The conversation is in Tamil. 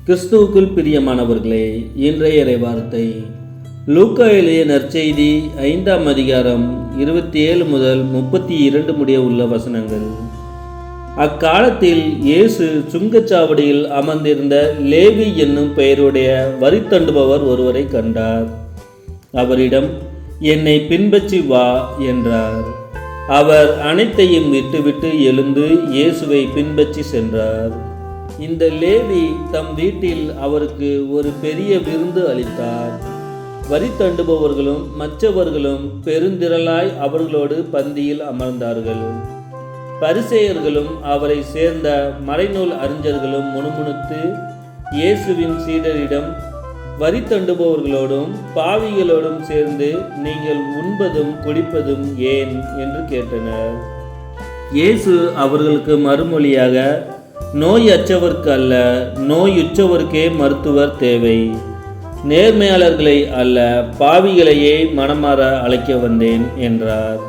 கிறிஸ்துவுக்குள் பிரியமானவர்களே, இன்றைய இறைவார்த்தை லூக்கா எழுதிய நற்செய்தி 5ஆம் அதிகாரம் 27 முதல் 32 முடிய உள்ள வசனங்கள். அக்காலத்தில் இயேசு சுங்கச்சாவடியில் அமர்ந்திருந்த லேவி என்னும் பெயருடைய வரி தண்டுபவர் ஒருவரை கண்டார். அவரிடம், என்னை பின்பற்றி வா என்றார். அவர் அனைத்தையும் விட்டுவிட்டு எழுந்து இயேசுவை பின்பற்றி சென்றார். இந்த லேவி தம் வீட்டில் அவருக்கு ஒரு பெரிய விருந்து அளித்தார். வரி தண்டுபவர்களும் மற்றவர்களும் பெருந்திரளாய் அவர்களோடு பந்தியில் அமர்ந்தார்கள். பரிசேயர்களும் அவரை சேர்ந்த மறைநூல் அறிஞர்களும் முணுமுணுத்து இயேசுவின் சீடரிடம், வரி தண்டுபவர்களோடும் பாவிகளோடும் சேர்ந்து நீங்கள் உண்பதும் குடிப்பதும் ஏன் என்று கேட்டனர். இயேசு அவர்களுக்கு மறுமொழியாக, நோய் அற்றவர்க்கு அல்ல, நோயுற்றவர்க்கே மருத்துவர் தேவை. நேர்மையாளர்களை அல்ல, பாவிகளையே மனமாற அழைக்க வந்தேன் என்றார்.